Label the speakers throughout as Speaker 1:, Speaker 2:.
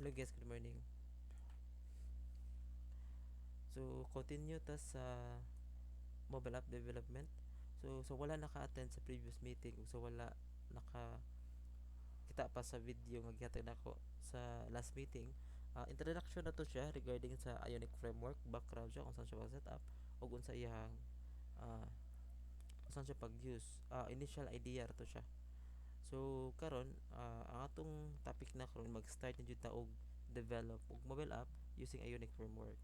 Speaker 1: Hello guys, good morning. So, continue ta sa mobile app development. So wala naka-attend sa previous meeting. So, wala naka kita pa sa video nga gihatag nako sa last meeting. Introduction na to siya regarding sa Ionic framework, background siya kung saan siya pag-setup ug unsa iyang uh, saan siya pag-use. Initial idea ra to siya. So karon ang atong topic na karon mag-start na jud ta og develop og mobile app using Ionic framework.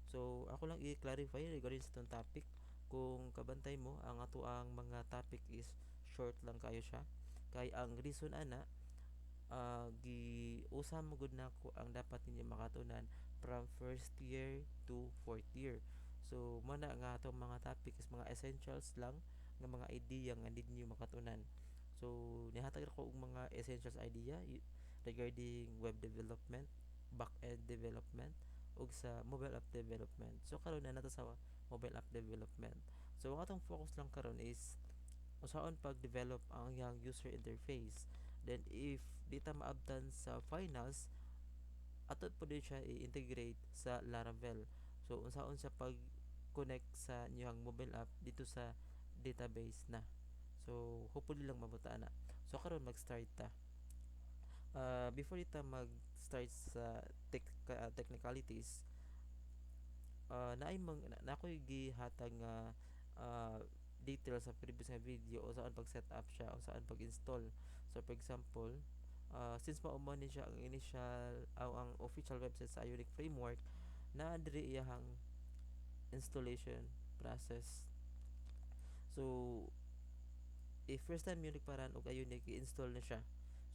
Speaker 1: So ako lang i-clarify regarding sa tong topic kung kabantay mo ang ato ang mga topic is short lang kayo siya kay ang reason ana gi usa mo gud nako ang dapat ninyo makatunan from first year to fourth year. So mo na nga atong mga topic is mga essentials lang nga mga idea nga need niyo makatunan. So nihatag ko og mga essentials idea regarding web development, back-end development ug sa mobile app development. So karon na nato sa mobile app development. So ang atong focus lang karon is usaon pag-develop ang iyang user interface. Then if di ta maabtan sa finals, ato po din siya i-integrate sa Laravel. So unsaon siya pag-connect sa inyong mobile app dito sa database na. So hopefully lang mabutaan na. So karon mag-start ta. Before ita mag-start sa technicalities, na ako'y gihatag nga details sa previous nga video o saan pag setup siya o saan pag install. So for example, since mao ni siya ang initial ang official website sa Ionic framework, na diri iyang installation process. So if first time yun nagparan og Ionic, i-install na siya.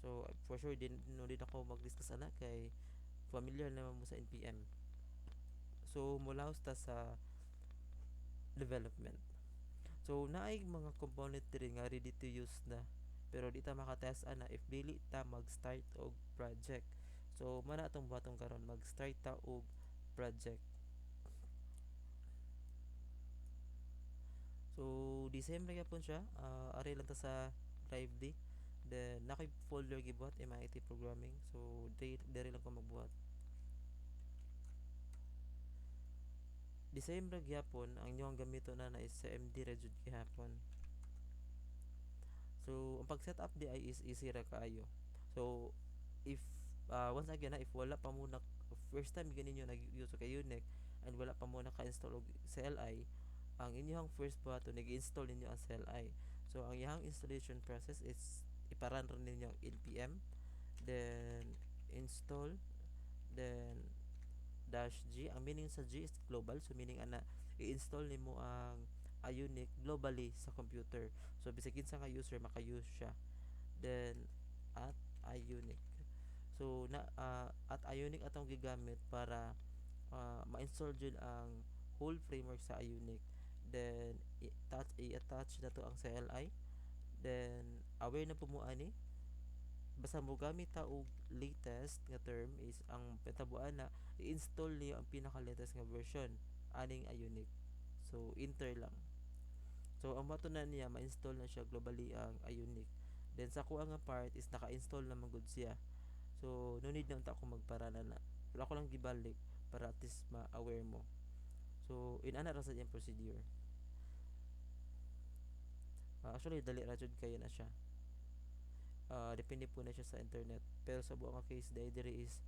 Speaker 1: So for sure din no din ako mag-discuss ana kay familiar naman mo sa NPM. So mula ta sa development. So naay mga component diri nga ready to use na, pero di ta makatest ana if dili ta mag-start og project. So mana atong buhaton karon mag-start ta og project. So December gyapon siya, ari lang ta sa Drive D. Then nakoy folder gibuhat MIT programming. So diri lang ko magbuhat. December gyapon ang inyong gamiton na is sa MD ra jud gihapon. So ang pag-setup di ay is easy ra kaayo. So if once again if wala pa muna first time ganinyo nag-use kay Unique and wala pa muna ka-install og CLI, ang inyong first buhaton nag-install ninyo ang CLI. So ang iyang installation process is iparan rin ninyo ang npm, then install, then dash G. Ang meaning sa G is global. So meaning ana i-install nimo ang Ionic globally sa computer. So bisag kinsa nga user maka-use siya. Then at Ionic. So at Ionic atong gigamit para ma-install jud ang whole framework sa Ionic. Then i-attach na to ang CLI. Then aware na po mo ani basta mo gamit ta og latest nga term is ang petabuan na i-install niyo ang pinaka latest nga version aning Ionic. So enter lang. So ang mato na niya ma-install na siya globally ang Ionic. Then sa kuha nga part is naka-install na gud siya. So no need na unta ako magparana na. Pero ako lang gibalik para at least ma-aware mo. So in ana ra sa iyang procedure. Actually dali ra jud kayo na siya. Depende po na siya sa internet, pero sa buong case diri is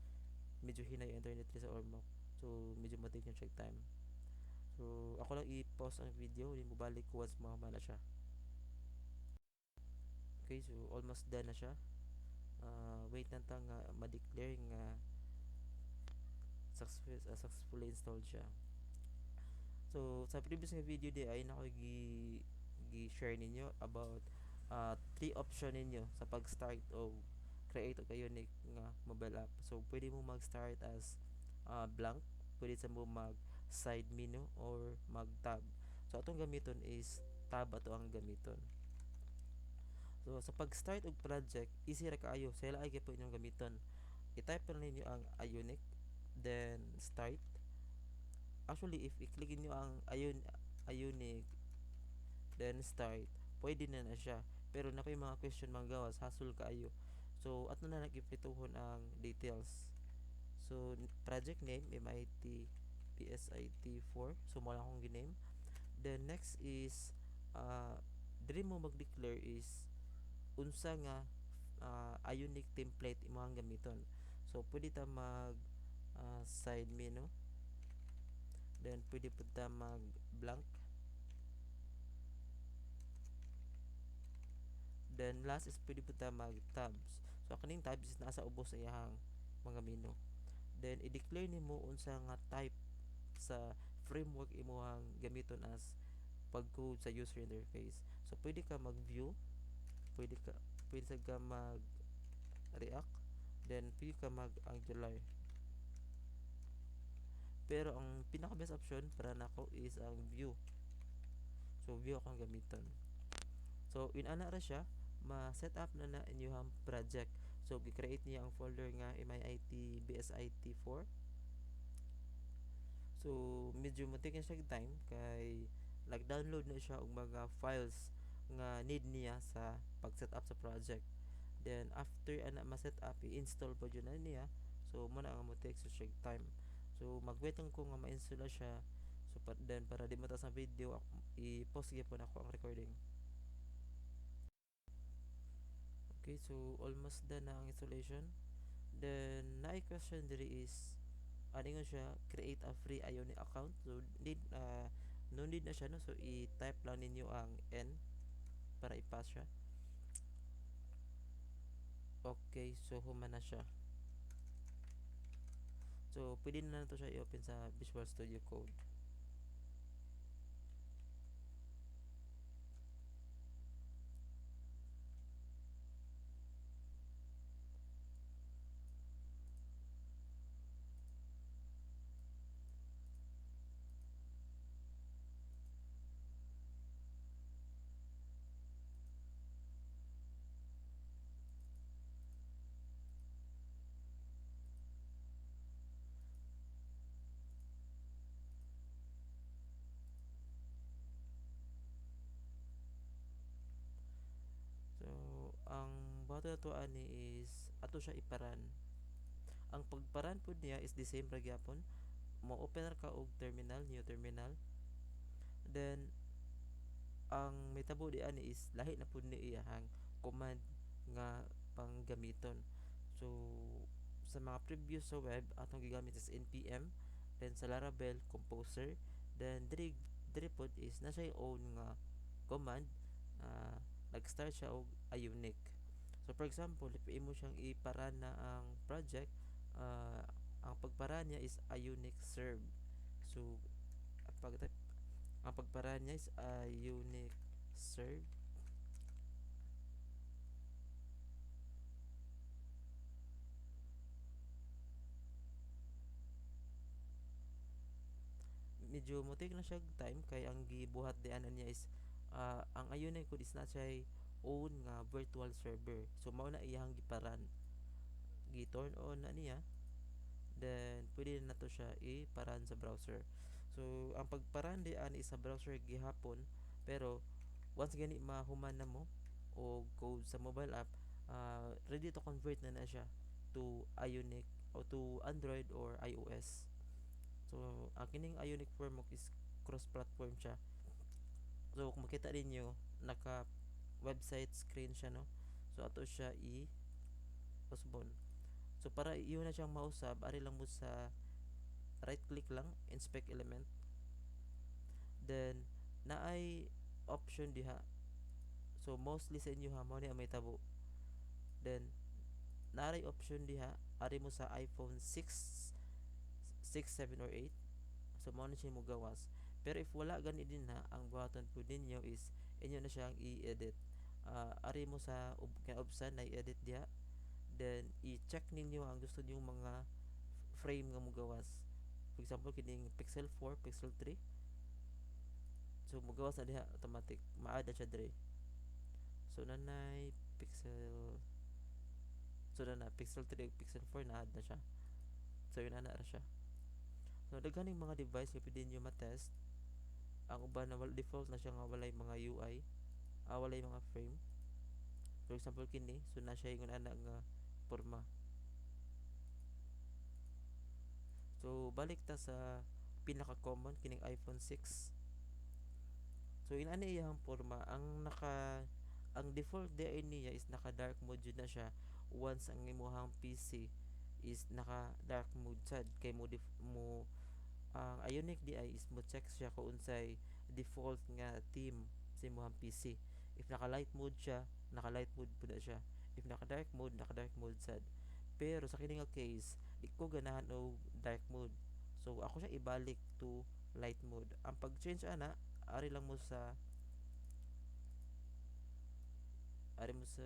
Speaker 1: medyo hinay internet sa Ormoc, so medyo matake yung check time. So ako lang i-pause ang video, hindi mo balik ko once mahama na siya. Okay, so almost done na siya. Wait lang ta nga ma-declare nga successfully installed siya. So sa previous nga video di ay nako gi-share ninyo about three option ninyo sa pag-start o create og Ionic nga mobile app. So pwede mo mag-start as blank, pwede sa mo mag side menu or mag tab. So atong gamiton is tab ato ang gamiton. So sa pag-start og project, easy ra kaayo. Sa ila ay gyud inyong gamiton. I-type na ninyo ang Ionic, then start. Actually if i-click niyo ang Ionic then start, pwede na siya. Pero na yung mga question manggawas, hassle kaayo. So ato na nagipituhon ang details. So project name MIT PSIT4, so mo lang akong giname. Then next is diri mo mag-declare is unsa nga ionic template imong gamiton. So pwede ta mag side menu, then pwede pud ta mag blank, then last is pwede pud ta mag tabs. So kaning tabs is nasa ubos sa iyang mga menu. Then i-declare nimo unsa nga type sa framework imong gamiton as pag-code sa user interface. So pwede ka mag-view, pwede ka pwede ka mag React, then pwede ka mag Angular. Pero ang pinaka best option para nako is ang Vue. So Vue akong gamiton. So in ana ra siya, ma-set up na inyong project. So gi-create niya ang folder nga MIT BSIT4. So medyo mo-take siya time kay nag-download na siya og mga files nga need niya sa pag-set up sa project. Then after ana ma-set up, i-install po jud na niya. So mo na ang mo-take siya time. So mag-wait lang ko nga ma-install na siya. So then para di matas ang video, i-pause gyapon ako ang recording. Okay, so almost done na ang installation. Then naay question diri is ano nga siya, create a free Ionic account. So no need na siya, no? So i-type lang ninyo ang N para i-pass siya. Okay, so human na siya. So pwede na to siya i-open sa Visual Studio Code. So ang bato na to ani is ato siya iparan. Ang pagparan pud niya is the same ra gyapon. Mo open ka og terminal, new terminal. Then ang mitabo di ani is lahi na pud ni iyang command nga panggamiton. So sa mga previous sa web atong gigamit is npm, then sa Laravel composer, then diri pod is na siya own nga command. Nag-start siya og Ionic. So for example, if imo siyang ipara na ang project, ang pagpara niya is Ionic serve. So pag ang pagpara niya is Ionic serve. Medyo mo take na siya time kay ang gibuhat di ana niya is ang Ionic code is na siya own nga virtual server. So mao na iyang giparan. Gi-turn on na niya, then pwede na to siya iparan sa browser. So ang pagparan di ani sa browser gihapon, pero once gani mahuman na mo o code sa mobile app, ready to convert na siya to Ionic o to Android or iOS. So ang kining Ionic framework is cross-platform siya. So kung makita ninyo, naka website screen siya, no? So ato siya i-usbon. So para iyo na siyang mausab, ari lang mo sa right click lang, inspect element. Then naay option diha. So mostly sa inyo ha, mao ni ang may tabo. Then naay option diha, ari mo sa iPhone 6, 7 or 8. So mao na siya mo gawas. Pero if wala gani din ha, ang buhaton po ninyo is inyo na siyang i-edit. Ari mo sa option na i-edit diha. Then i-check ninyo ang gusto niyo mga frame nga mo gawas. For example, kining Pixel 4, Pixel 3. So mugawas na diha automatic, ma-add na siya dire. So nanay Pixel, so na Pixel 3 ug Pixel 4 na add na siya. So yun ana ra siya. So daghaning mga device nga pwede niyo ma-test. Ang uban na default na siya nga walay mga UI, walay mga frame. For example kini, so na siya ingon ana nga porma. balik ta sa pinaka common kining iPhone 6. So inani iyang porma ang default day niya is naka dark mode jud na siya once ang imuhang PC is naka dark mode sad kay mo ang Ioniq di ay is mo check siya kung unsay default nga theme sa imuhang PC. If naka light mode siya, naka light mode pud na siya. If naka dark mode sad. Pero sa kini nga case, di ko ganahan og dark mode. So ako siya ibalik to light mode. Ang pag-change ana, ari lang mo sa ari mo sa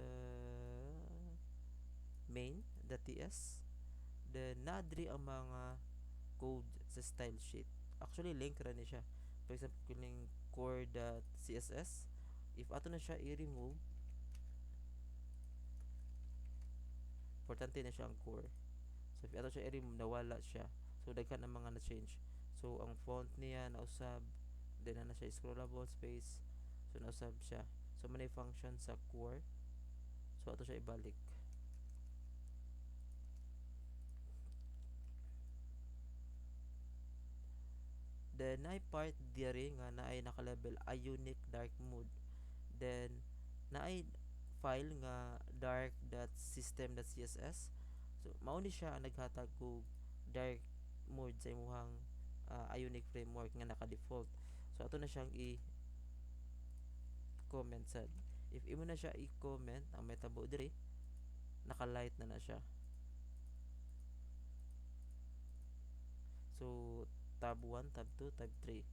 Speaker 1: main.ts, then nadri ang mga code sa style sheet. Actually link ra ni siya. For example kining core.css, if ato na siya i-remove, importante na siya ang core. So if ato siya i-remove, nawala siya. So daghan ang mga na-change. So ang font niya nausab, then na siya scrollable space. So nausab siya. So manay function sa core. So ato siya ibalik. Then naay part diri nga naay naka-label Ioniq dark mode. Then naay file nga dark.system.css. So mao ni siya ang naghatag og dark mode sa imong Ioniq framework nga naka-default. So ato na siyang i-comment sad. If imo na siya i-comment, ang metabo diri naka-light na siya. So tab 1, tab 2, tab 3.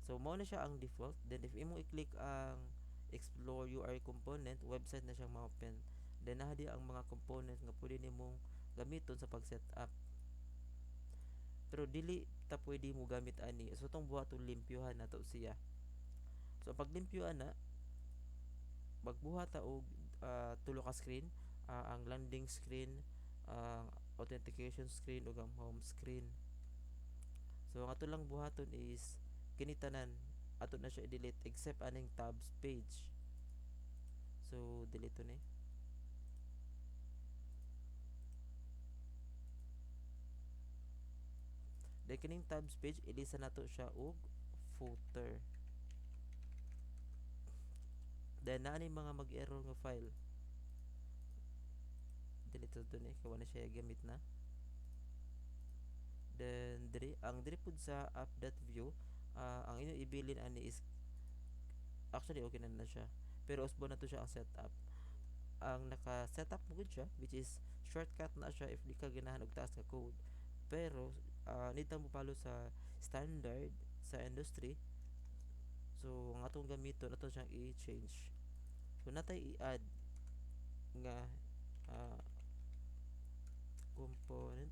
Speaker 1: So mao na siya ang default. Then if imo i-click ang explore URI component, website na siyang ma-open. Then naa ang mga component nga pwede nimong gamiton sa pag-setup. Pero dili ta pwede mo gamit ani. So tong buhaton limpyuhan nato siya. So pag limpyuhan na, magbuhat ta og tulo ka screen, ang landing screen, ang authentication screen ug ang home screen. So ang ato lang buhaton is kini tanan ato na siya i-delete except aning tabs page. So delete to ni. Then kining tabs page ilisa nato siya og footer. Then naa ni mga mag-error nga file. Delete to ni kay wala siya gamit na. Then diri pud sa app.view, ang inyo ibilin ani is actually okay na siya. Pero usbo na to siya ang setup. Ang naka-setup mo gud siya which is shortcut na siya if di ka ganahan og taas nga code. Pero need mo follow sa standard sa industry. So ang atong gamiton ato siyang i-change. So natay i-add nga component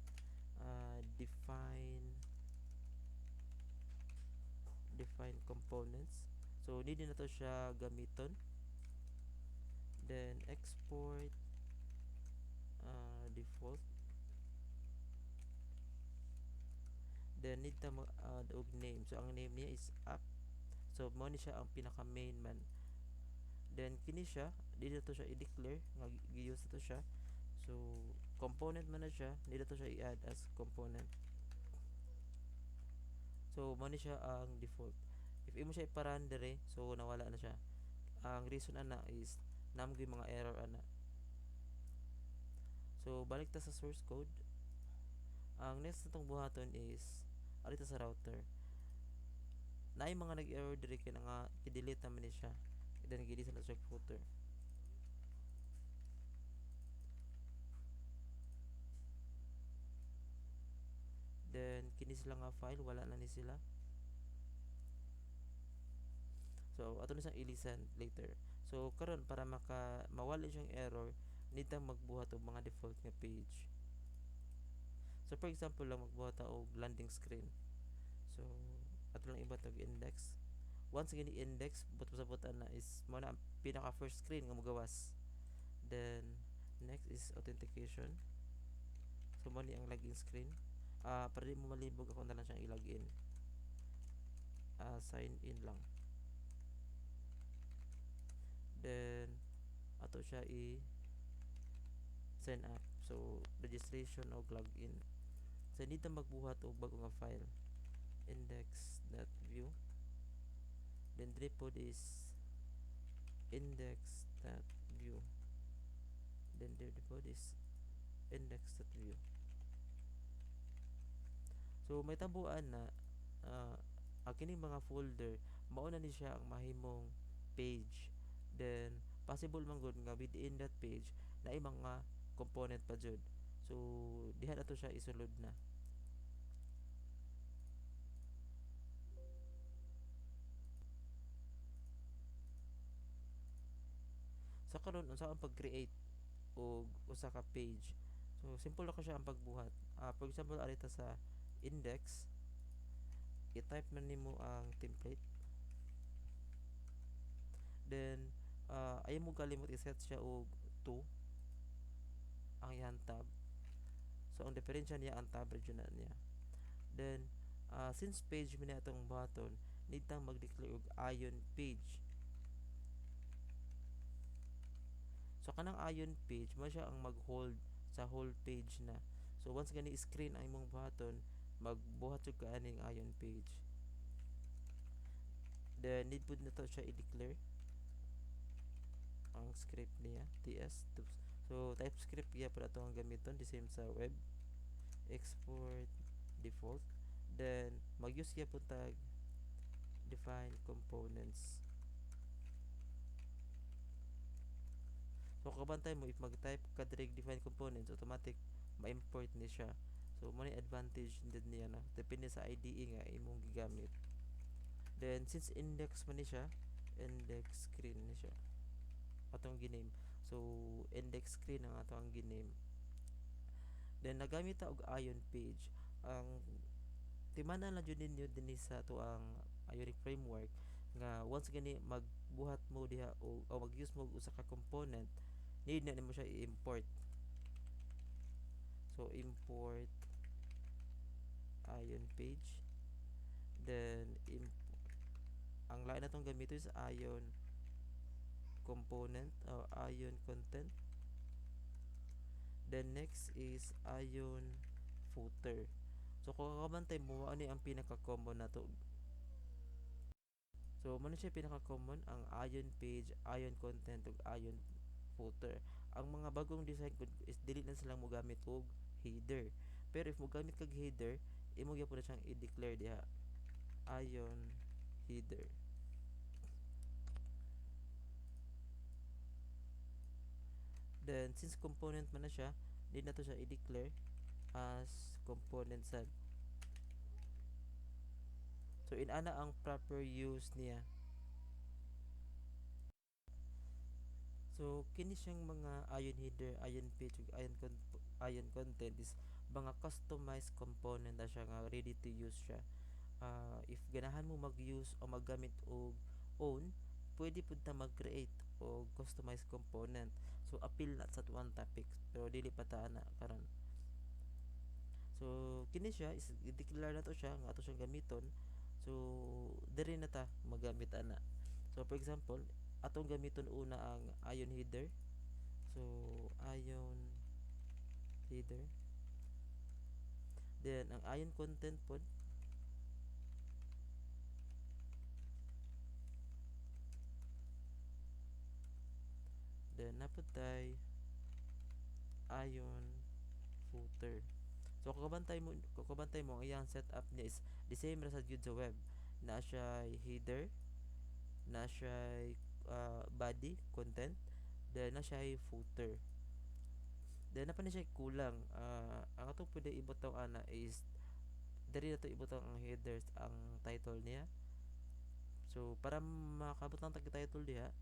Speaker 1: define components. So need na to siya gamiton. Then export default. Then need ta mag-add og name. So ang name niya is app. So mo ni siya ang pinaka main man. Then kini siya dito to siya i-declare nga gi-use to siya. So component man na siya, dito to siya i-add as component. So mo ni siya ang default. If imo siya iparan dire, so nawala na siya. Ang reason ana is namgoy mga error ana. So balik ta sa source code. Ang next natong buhaton is ari ta sa router. Naay mga nag-error dire kay nga i-delete naman ni siya. Then gi-delete na siya footer. Then kini sila nga file wala na ni sila. So ato na siyang ilisan later. So karon para mawala siyang error, need ta magbuhat og mga default nga page. So for example lang magbuhat ta og landing screen. So ato lang ibat og index. Once gini index but na is mo na pinaka first screen nga mogawas. Then next is authentication. So mo ni ang login screen. Para di mo malibog ako na lang siyang i-login. Sign in lang. Then ato siya i sign up. So registration o login. So need na magbuhat og bago nga file, index.view, then diri pod is index.view, then diri pod is index.view. So may tabuan na ang kining mga folder mao na ni siya ang mahimong page. Then possible man gud nga within that page naay mga component pa jud. So diha na to siya isulod na. Sa karon unsa ang pag-create og usa ka page? So simple ra ko siya ang pagbuhat. For example arita sa index, i-type man nimo ang template. Then ayaw mo kalimot i-set siya og 2 ang iyang tab. So ang diferensya niya ang tab region na niya. Then since page man atong button, need tang mag-declare og ion page. So kanang ion page mo siya ang mag-hold sa whole page na. So once gani screen ang imong button, magbuhat jud ka aning ion page. Then need pud na to siya i-declare ang script niya ts. So TypeScript ya pala to ang gamiton, the same sa web. Export default, then mag-use ya po tag define components. So kabantay mo if mag-type ka direct define components, automatic ma-import ni siya. So mo ni advantage din niya na depende sa IDE nga imong gigamit. Then since index man ni siya, index screen ni siya atong giname. So index screen ang atong giname. Then nagamit ta og ion page. Ang timanan lang jud ninyo dinhi sa to ang Ionic framework nga once gani magbuhat mo diha o mag-use mo og usa ka component, need na nimo siya i-import. So import ion page, then ang lain natong gamito is ion component or ion content. Then next is ion footer. So kung kakabantay mo ano ang pinaka-common na to. So mo siya pinaka-common ang ion page, ion content ug ion footer. Ang mga bagong design is dili na silang mo gamit og header. Pero if mo gamit kag header, imo gyapon na siyang i-declare diha ion header. Then since component man na siya, need na to siya i-declare as component sub. So inana ang proper use niya. So kini siyang mga ion header, ion page ug ion content is mga customized component na siya nga ready to use siya. If ganahan mo mag-use o maggamit og own, pwede pud ta mag-create og customized component. So appeal na sa tuwang topic pero dili pa ta ana karon. So kini siya is i-declare na to siya nga ato siyang gamiton. So diri na ta magamit ana. So for example, atong gamiton una ang ion header. So ion header. Then ang ion content pod, then naputay ion footer. So kakabantay mo ang iyang setup niya is the same ra sa gyud sa web. Na siya header, na siya body content, then na siya footer. Then na pa siya kulang. Ang atong pwede ibutang ana is diri na to ibutang ang headers, ang title niya. So para makabutang tag title diha,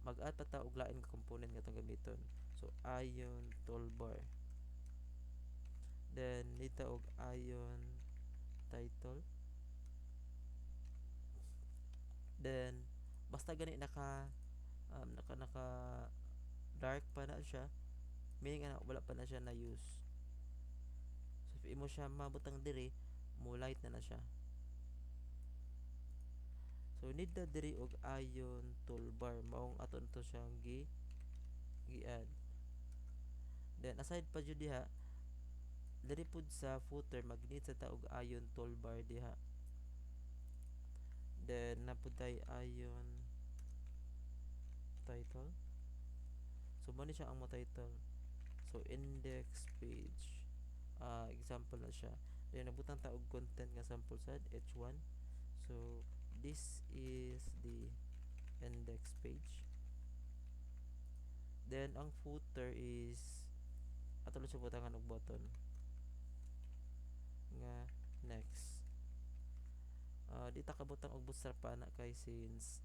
Speaker 1: mag-add pa ta og lain nga component nga itong gamiton. So ion toolbar, then nita og ion title, then basta gani naka dark pa na siya, meaning na wala pa na siya na use. So if imo siya mabutang diri, mo light na siya. So need na diri og ion toolbar, maong aton to siyang gi-add. Then aside pa jud diha, diri pud sa footer mag-need sa taog ayon toolbar diha. Then napud tay ayon title. So mo ni siya ang mo title. So index page. Example na siya. Then nabutang ta og content nga sample sad h1. So this is the index page. Then ang footer is ato lang siya butangan og button nga next. Di ta kabutang og bootstrap pa na kay since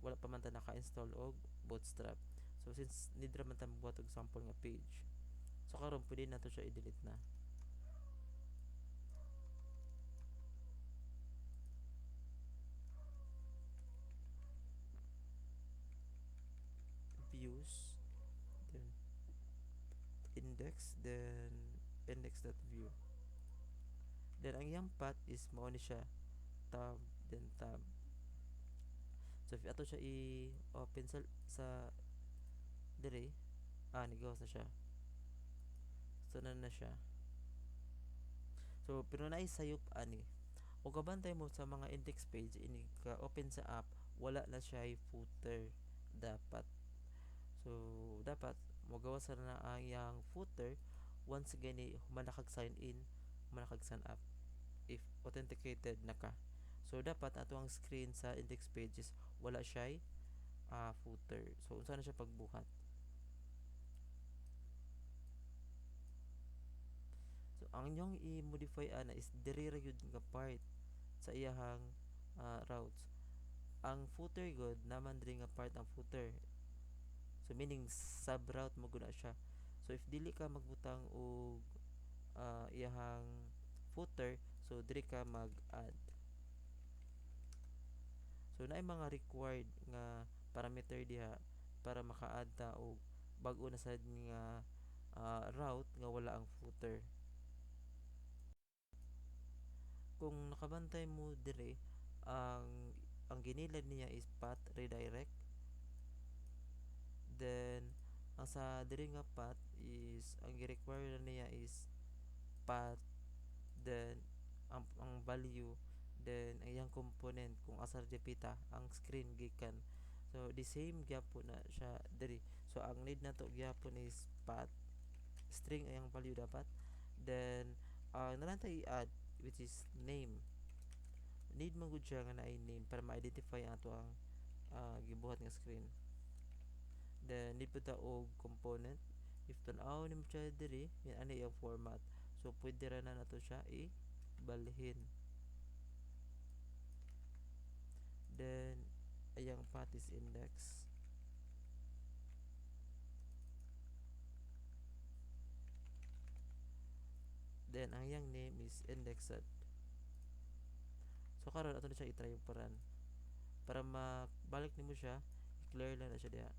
Speaker 1: wala pa man ta naka-install og bootstrap. So since need ra man ta magbuhat og sample nga page. So karon pwede na to siya i-delete na. Views, then index, then index.view. Then ang iyang path is mao ni siya tab, then tab. So if ato siya i-open sa dire, nigawas na siya. So na siya. So pero naay sayop ani. O kabantay mo sa mga index page ini ka open sa app, wala na siya footer dapat. So dapat magawas na ang yang footer once gani humanakag sign in, humanakag sign up if authenticated na ka. So dapat ato ang screen sa index pages wala siya footer. So unsa na siya pagbuhat. So ang inyong i-modify ana is diri ra gyud nga part sa iyahang routes. Ang footer good naman diri nga part ang footer. So meaning sub route mo guna siya. So if dili ka magbutang og iyahang footer, so diri ka mag-add. So naay mga required nga parameter diha para maka-add ta og bag-o na sad nga route nga wala ang footer. Kung nakabantay mo dire, ang ginilad niya is path redirect. Then ang sa dire nga path is ang gi-require niya is path, then ang value, then ang iyang component kung asa dipita ang screen gikan. So the same gyapon na siya diri. So ang need nato gyapon is path, string ang value dapat. Then nalang ta i-add which is name. Need man gud siya nga naay name para ma-identify ang ato ang gibuhat nga screen. Then need pa ta og component. If tan-aw nimo siya diri, yan ani yung format. So pwede ra na nato siya i-balhin. Then ayang path is index. Then ang yang name is indexed. So karon ato na siya i-try yung paran. Para mabalik nimo siya, i-clear lang na siya diha.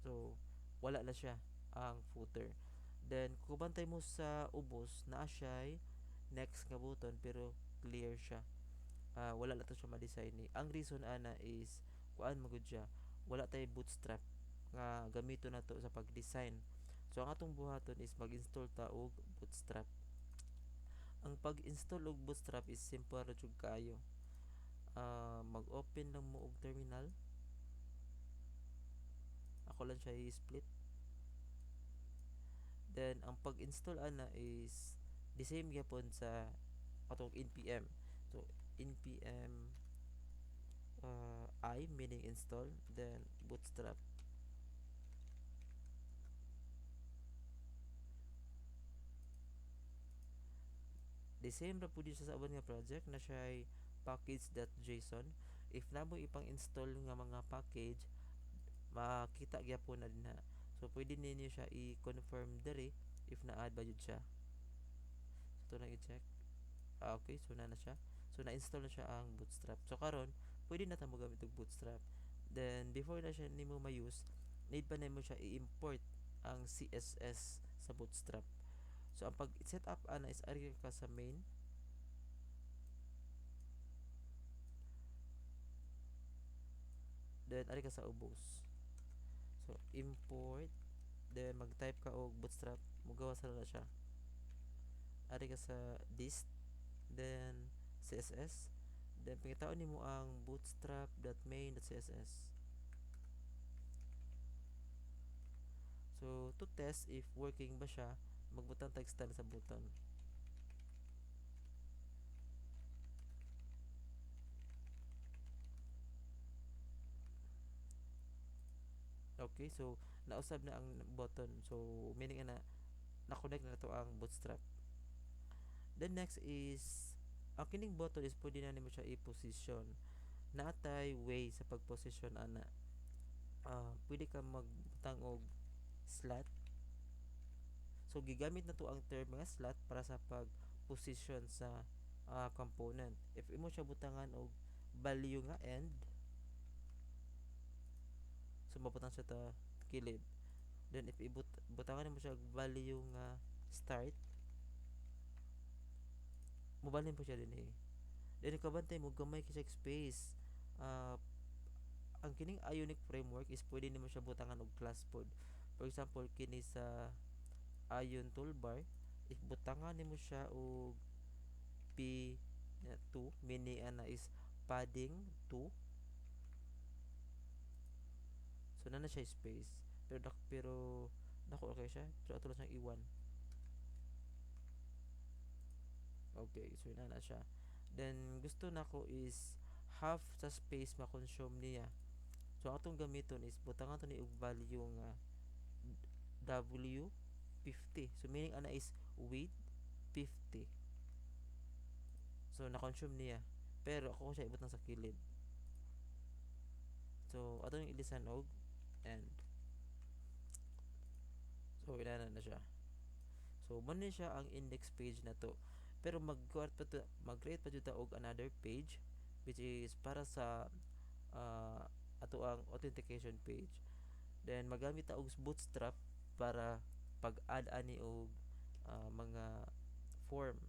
Speaker 1: So wala na siya ang footer. Then kung bantay mo sa ubos, naa siya next nga button pero clear siya. Wala na to siya ma-design ni. Ang reason ana is kuan magud siya. Wala tay bootstrap nga gamito na to sa pag-design. So ang atong buhaton is mag-install ta og bootstrap. Ang pag-install og bootstrap is simple ra jud kaayo. Mag-open lang mo og terminal. Ako lang siya i-split. Then ang pag-install ana is the same gyapon sa atong npm. So npm I meaning install, then bootstrap. The same ra pud sa uban nga project na siya package.json. If namo ipang install nga mga package, makita gyapon na dinha. So pwede ninyo siya i-confirm diri if na-add ba jud siya. So ito na i-check. Okay, so na siya. So na-install na siya ang bootstrap. So karon pwede na ta mo gamit og bootstrap. Then before na siya nimo ma-use, need pa nimo siya i-import ang CSS sa bootstrap. So ang pag-set up ana is ari ka sa main. Then ari ka sa ubos. So import, then mag-type ka og bootstrap, mugawas na siya. ari ka sa dist, then CSS, then pangitaon nimo ang bootstrap.main.css. So to test if working ba siya, magbutang tag style sa button. Okay, so nausab na ang button. So meaning na na-connect na to ang bootstrap. Then next is ang kining button is pwede na nimo siya i-position. Naatay way sa pag-position ana. Pwede ka magbutang og slot. So gigamit na to ang term nga slot para sa pag-position sa component. If imo siya butangan og value nga end, so mabutang siya ta kilid. Then if butangan mo siya og value nga start, mobalhin po siya dinhi. Then kabantay mo gamay kay space. Uh, ang kining Ionic framework is pwede nimo siya butangan og class pod. For example, kini sa Ion toolbar, if butangan nimo siya og P2, meaning ana is padding 2. So na siya space. Pero dako okay siya. Pero ato lang siyang iwan. Okay, so na siya. Then gusto nako is half sa space ma-consume niya. So atong gamiton is butangan to ni og value nga W50. So meaning ana is width 50. So na-consume niya. Pero ako siya ibutang sa kilid. So atong ilisan og end. So inana na siya. So man ni siya ang index page na to. Pero mag-create pa jud ta og another page which is para sa ato ang authentication page. Then magamit ta og bootstrap para pag-add ani og mga form.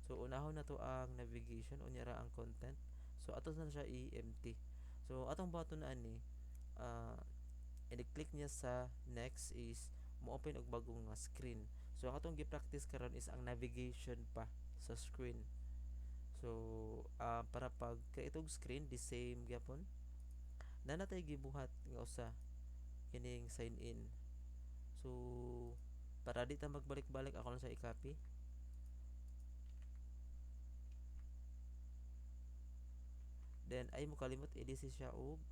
Speaker 1: So unahon na to ang navigation unya ra ang content. So ato na siya i-empty. So atong button ani i-click niya sa next is mo-open og bagong screen. So ang atong gi-practice karon is ang navigation pa sa screen. So para pag kaitog screen the same gyapon. Na natay gibuhat nga usa kining sign in. So para di ta magbalik-balik ako lang sa i-copy. Then ay mo kalimot i-edit siya og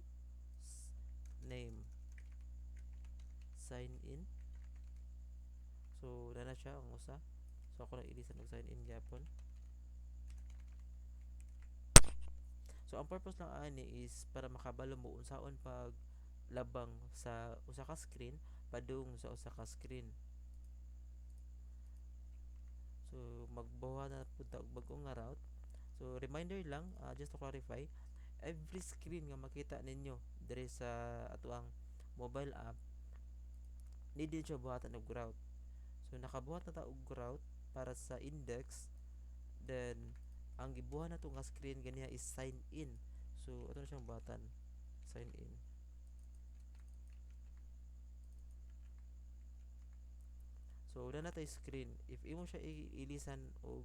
Speaker 1: name sign in. So na siya ang usa. So ako na i-edit og sign in gyapon. So ang purpose lang ani is para makabalo mo unsaon pag labang sa usa ka screen padung sa usa ka screen. So magbuhat na punta og bag-o nga route. So reminder lang, just to clarify, every screen nga makita ninyo diri sa atuang mobile app need din siya buhatan og route. So nakabuhat na ta og route para sa index, then ang gibuhat na to nga screen ganiya is sign in. So ato na siyang buhatan sign in. So na natay screen. If imo siya ilisan og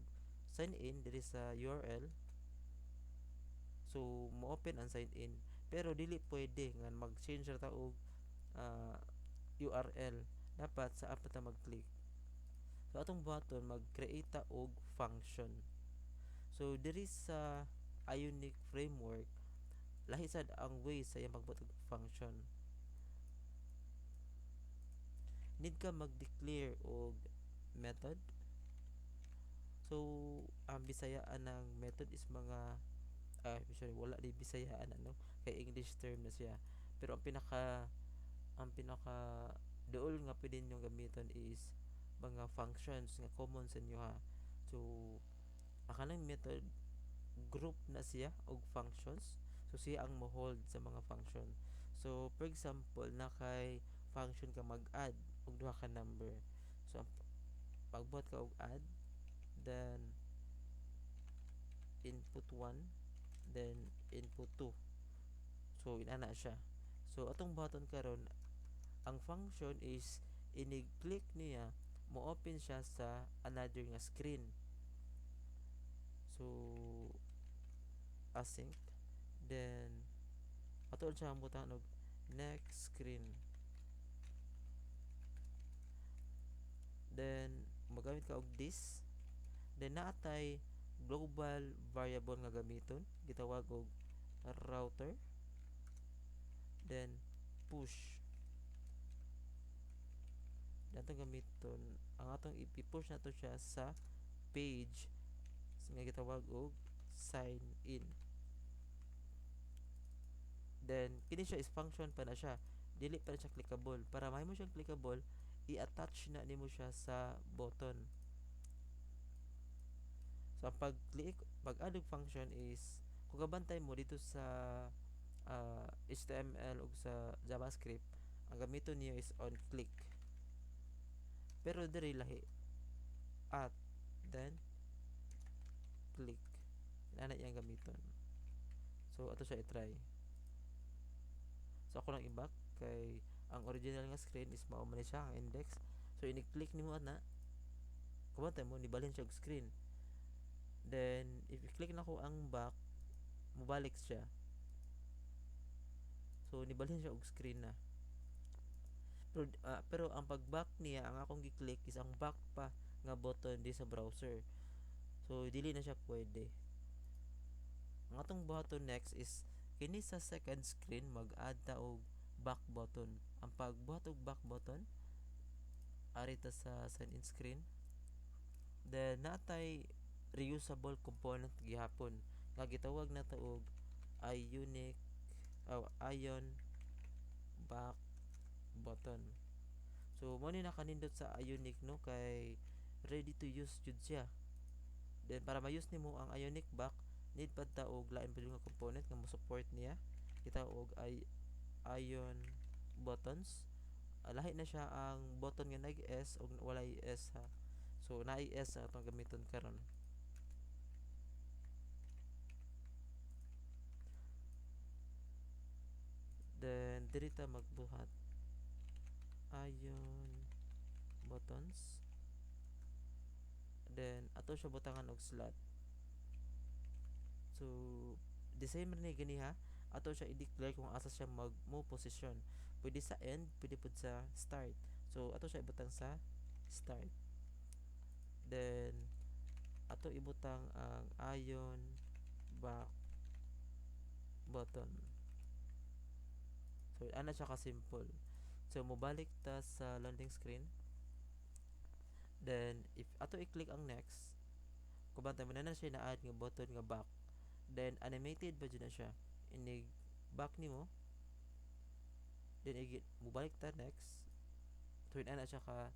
Speaker 1: sign in diri sa URL, so mo open ang sign in. Pero dili pwede nga mag-change ra ta og URL. Dapat sa app ta mag-click. So atong button mag-create ta og function. So diri sa Ionic framework, lahi sad ang way sa iyang magbuhat og function. Need ka mag-declare og method. So ang Bisayaan ng method is mga sorry, wala di Bisayaan ano, kay English term na siya. Pero ang pinaka duol nga pwede nyo gamiton is mga functions nga common sa inyo ha. So ang kanang method group na siya og functions. So siya ang mo-hold sa mga function. So for example, na kay function ka mag-add og duha ka number. So pagbuhat ka og add, then input 1, then input 2. So inana siya. So atong button karon, ang function is inig click niya mo open siya sa another nga screen. So async, then ato siya ang butang og next screen, then magamit ka og this, then naatay global variable nga gamiton gitawag og router, then push natong gamiton ang atong i-push nato siya sa page nga gitawag og sign in. Then kini siya is function pa na siya, dili pa na siya clickable. Para mahimo siyang clickable, i-attach na nimo siya sa button. So ang pag-add og function is kung kabantay mo dito sa HTML ug sa JavaScript, ang gamiton niyo is on click. Pero diri lahi at then click. Ana iyang gamiton. So ato siya i-try. So ako lang i-back kay ang original nga screen is mao man siya ang index. So ini-click nimo ana, kabantay mo nibalhin siya og screen. Then if i-click na ko ang back, mobalik siya. So nibalhin siya og screen na. Pero ang pag-back niya, ang akong gi-click is ang back pa nga button di sa browser. So dili na siya pwede. Ang atong button next is kini sa second screen mag-add ta og back button. Ang pagbuhat og back button ari ta sa sign in screen. Then natay reusable component gihapon nga gitawag na ta og ion back button. So mo ni nakanindot sa ionic no kay ready to use jud siya. Then para ma-use nimo ang ionic back, need pa ta og lain pa nga component nga mo support niya. Kita og ion buttons. Lahi na siya ang button nga nag-S og walay S ha. So naay S ang atong gamiton karon. Then diri ta magbuhat ion buttons. Then ato siya butangan og slot. So the same rin gani ha. Ato siya i-declare kung asa siya mo position. Pwede sa end, pwede pud sa start. So ato siya ibutang sa start. Then ato ibutang ang ion back button. So ana siya ka simple. So mobalik ta sa landing screen. Then if ato i-click ang next, kubantay mo na siya na-add nga button nga back. Then animated ba dyan na siya, inig back nimo, then mobalik ta next. So ana siya ka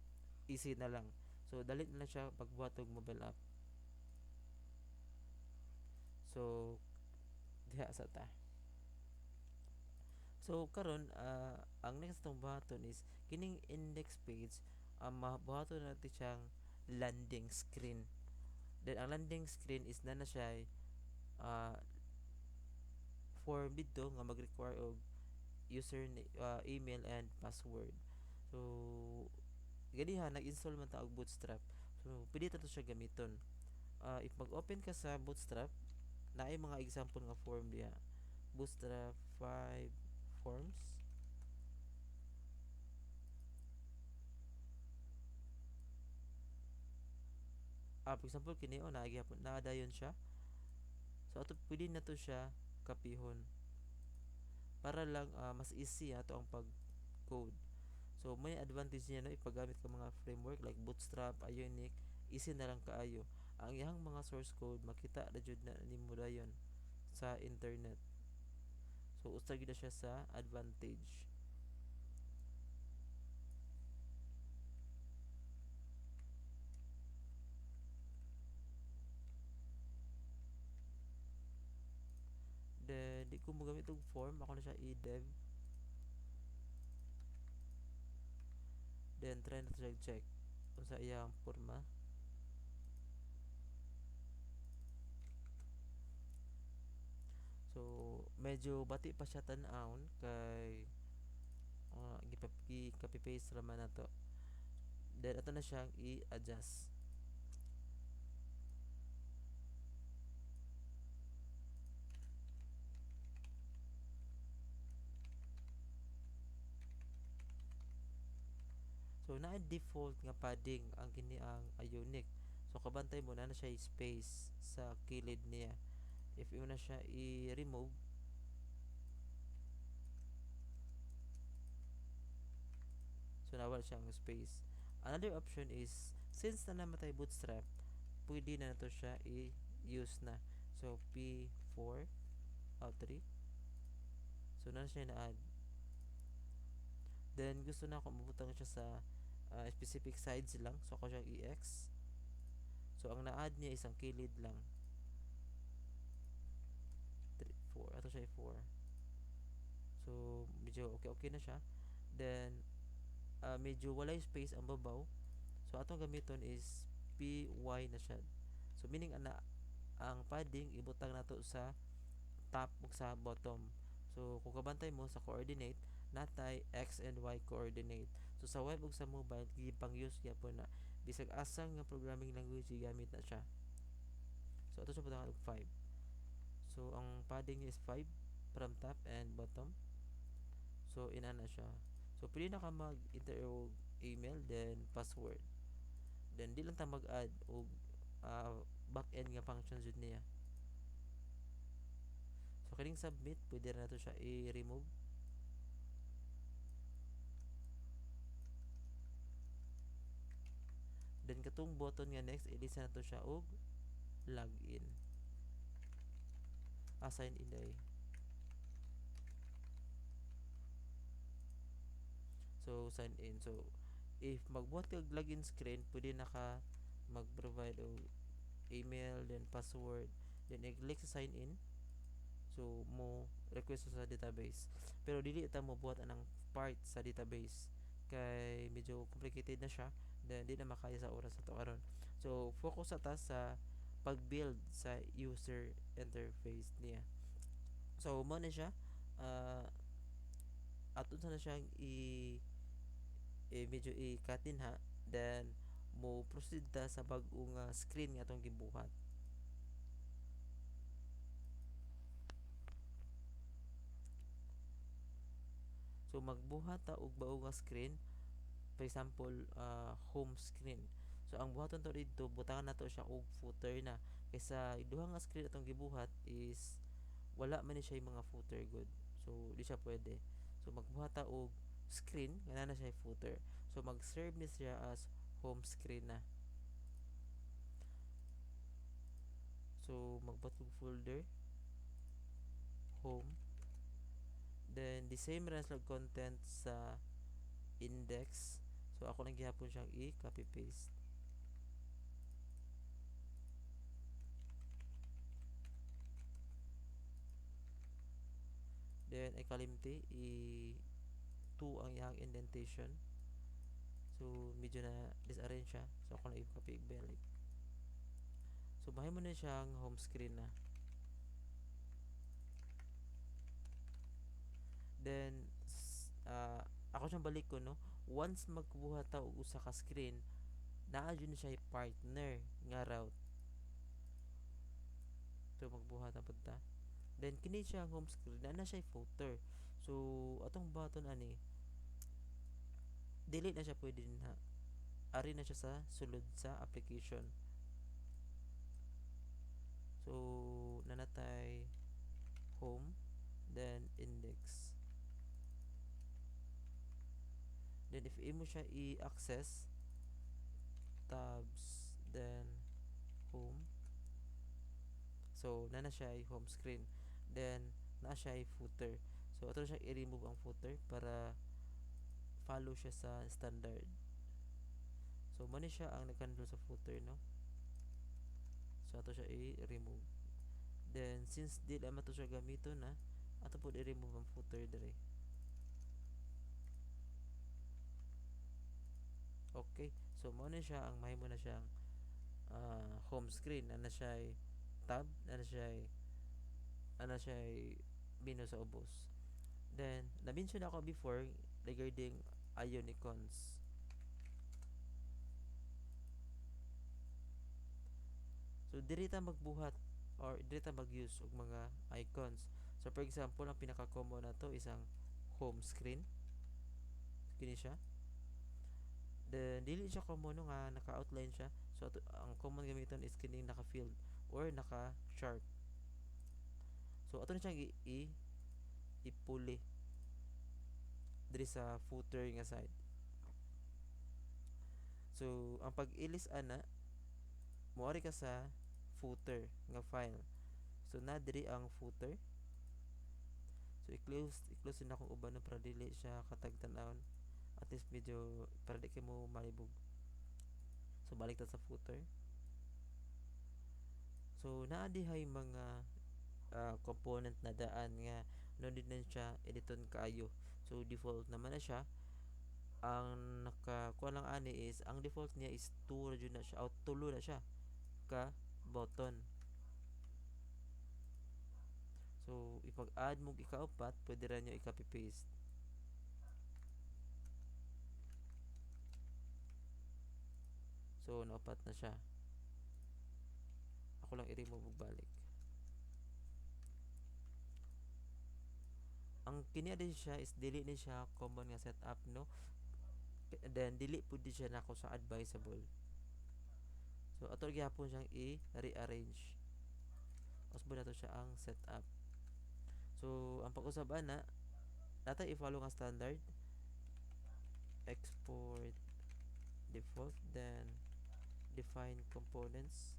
Speaker 1: easy na lang. So dali na lang siya pagbuhat og mobile app. So diha sa ta. So karon ang next tong buhaton is kining index page, mabuhaton natin siyang landing screen. Then ang landing screen is na siya form dito nga mag-require og user email and password. So ganiha nag-install man ta og Bootstrap. So pwede ta to siya gamiton. If mag-open ka sa Bootstrap, naay mga example nga form diha. Bootstrap 5 forms. For example kini naagihapon naadayon siya. So ato pwede na to siya kapihon para lang mas easy ato ang pag-code. So may advantage niya no ipagamit ka mga framework like Bootstrap, Ionic, easy na lang kaayo. Ang iyang mga source code makita na jud na nimo dayon sa internet. So usa gid siya sa advantage. Then di ko magamit og form, ako na siya i-dev. Then try na siya check unsa iyang forma. So medyo bati pa siya tan-awon kay gi-copy paste ra man nato. Then ato na siyang i-adjust. So na default nga padding ang kini ang Ioniq. So kabantay mo na siya space sa kilid niya. If imo na siya i-remove, so nawala siyang space. Another option is, since na namatay bootstrap, pwede na nato siya i-use na. So P4 out 3. So na siya na-add. Then gusto na ako mabutang siya sa specific sides lang. So ako siyang EX. So ang na-add niya isang kilid lang. 3, 4. Ato siya 4. So medyo okay na siya. Then medyo walay space ang babaw. So atong gamiton is PY na siya. So meaning ang padding ibutang nato sa top ug sa bottom. So kung kabantay mo sa coordinate, natay x and y coordinate. So sa web ug sa mobile gipang use gyapon na bisag asa nga programming language gamit na siya. So ato sa butang og 5. So ang padding niya is 5 from top and bottom. So ina na siya. So pwede na ka mag-enter og email then password. Then di lang ta mag-add og back-end nga function jud niya. So kining submit pwede na nato siya i-remove. Then katong button nga next, i-list na to siya og login. Assign in day. So sign in. So if magbuhat kag login screen, pwede na ka mag-provide og email then password then i-click sa sign in. So mo request sa database. Pero dili ta mo buhat anang part sa database kay medyo complicated na siya. Then di na makaya sa oras ato karon. So focus ata sa pag-build sa user interface niya. So mo na siya aton na siyang medyo i-cutin ha. Then mo proceed ta sa bag-o nga screen nga atong gibuhat. So magbuhat ta og bag-o nga screen, for example home screen. So ang buhaton to dito, butangan nato siya og footer na kaysa duha nga screen atong gibuhat is wala man ni siya mga footer good. So di siya pwede. So magbuhat ta og screen nga na siya footer. So mag-serve ni siya as home screen na. So magbuhat og folder home, then the same ras lang content sa index. So ako lang gihapon siyang i-copy paste. Then ay kalimti i 2 ang iyang indentation. So medyo na disarrange siya. So ako na i-copy balik. So bahay mo na siyang home screen na. Then ako siyang balik ko no. Once magbuhat ta og usa ka screen, naa jud ni siya partner nga route. So magbuhat na pud ta. Then kini siya home screen na siya footer. So atong button ani dili na siya pwede na. Ari na siya sa sulod sa application. So nanatay home then index. Then if imo siya i-access tabs then home. So na siya ay home screen. Then na siya ay footer. So ato siya i-remove ang footer para follow siya sa standard. So mo ni siya ang nag-handle sa footer no. So ato siya i-remove. Then since di naman to siya gamiton na, ato po i-remove ang footer dire. Okay. So mo na siya ang mahimo na siyang home screen. Ana siya tab, ana siya menu sa ubos. Then na-mention ako before regarding Ionicons. So diri ta magbuhat or diri ta mag-use og mga icons. So for example, ang pinaka-common nato isang home screen, kini siya. Then dili siya common no nga naka-outline siya. So ang common gamiton is kining naka-filled or naka-sharp. So ato na siyang ipuli diri sa footer nga side. So ang pag-ilis ana moari ka sa footer nga file. So na diri ang footer. So i-close din akong uban no para dili siya katagtan-awon. At least medyo para di kay mo malibog. So balik ta sa footer. So naa dihay mga component na daan nga no din na siya editon kaayo. So default naman na siya. Ang nakakuha lang ani is ang default niya is 2 ra jud na siya, tulo na siya ka button. So ipag-add mo ikaupat, pwede ra nyo i-copy paste. So naupat na siya. Ako lang i-remove ug balik. Ang kini din siya is dili ni siya common nga setup no. Then dili pud di siya nako sa advisable. So ato gyapon siyang i-rearrange. Usbo na to siya ang setup. So ang pag-usab ana natay i-follow nga standard. Export default, then define components.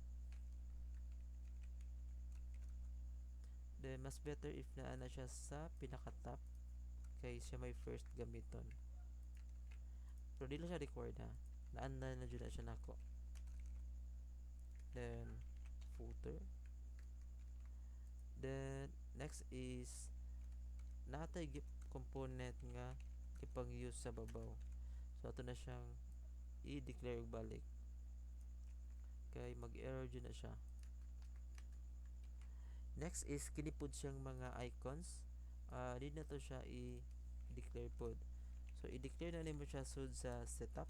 Speaker 1: Then mas better if naa na siya sa pinaka-top kay siya may first gamiton. Pero di lang siya record ha. Naanda na jud na siya nako. Then footer. Then next is natay component nga ipang use sa babaw. So ato na siyang i-declare og balik. Kay mag-error jud na siya. Next is kinipod siyang mga icons. Need na to siya i-declare pod. So i-declare na nimo siya sud sa setup.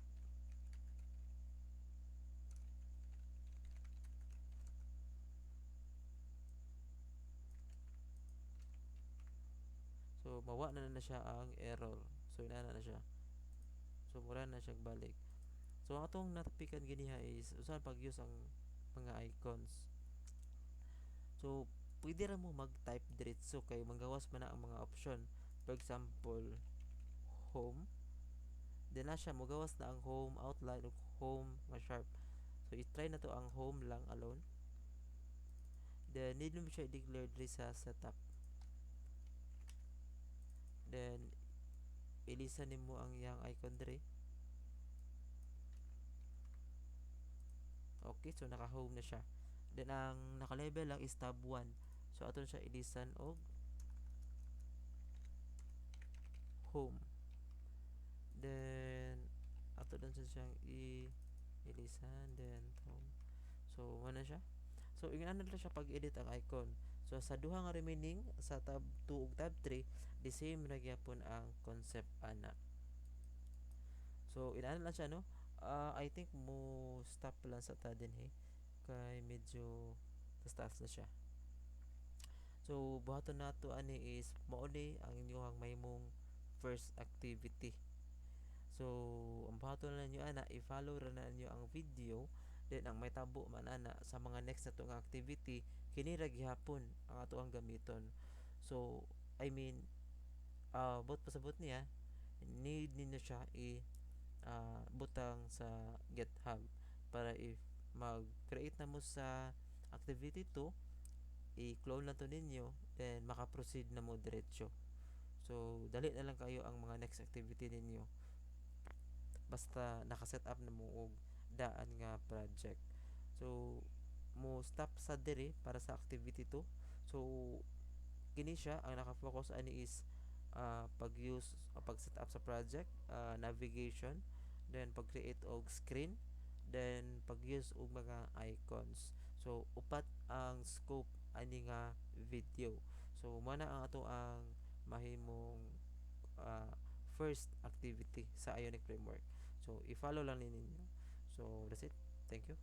Speaker 1: So mawa na siya ang error. So inana na siya. So mura na siyang balik. So ang atong natapikan ganiha is usahan pag-use ang mga icons. So pwede ra mo mag-type diretso kay manggawas man na ang mga option. For example, home. Then na siya mogawas na ang home outline ug home nga sharp. So i-try na to ang home lang alone. Then need mo siya i-declare diri sa setup. Then ilisan nimo ang yang icon diri. Okay, so naka-home na siya. Then ang naka-label lang is tab 1. So aton siya ilisan og home. Then ato din siyang ilisan then home. So wala siya. So ingana na siya pag-edit ang icon. So sa duha nga remaining sa tab 2 ug tab 3, the same ra gyapon ang concept ana. So inana lang siya no. I think mo stop lang sa ta din kay medyo taas na siya. So buhaton nato ani is mao ni ang inyong mahimong first activity. So ang buhaton na ninyo ana i-follow ra na ninyo ang video, then ang may tabo man ana sa mga next nato nga activity kini ra gihapon ang ato ang gamiton. So I mean bot pasabot niya need ninyo siya butang sa GitHub para if mag-create na mo sa activity 2, i-clone lang to ninyo, then maka-proceed na mo diretso. So dali na lang kayo ang mga next activity ninyo basta naka-set up na mo og daan nga project. So mo stop sa diri para sa activity 2. So kini siya ang naka-focus ani is pag-use o pag-set up sa project, navigation, then pag-create og screen, then pag-use og mga icons. So upat ang scope ani nga video. So mo na ang ato ang mahimong first activity sa Ionic framework. So i-follow lang ninyo. So that's it. Thank you.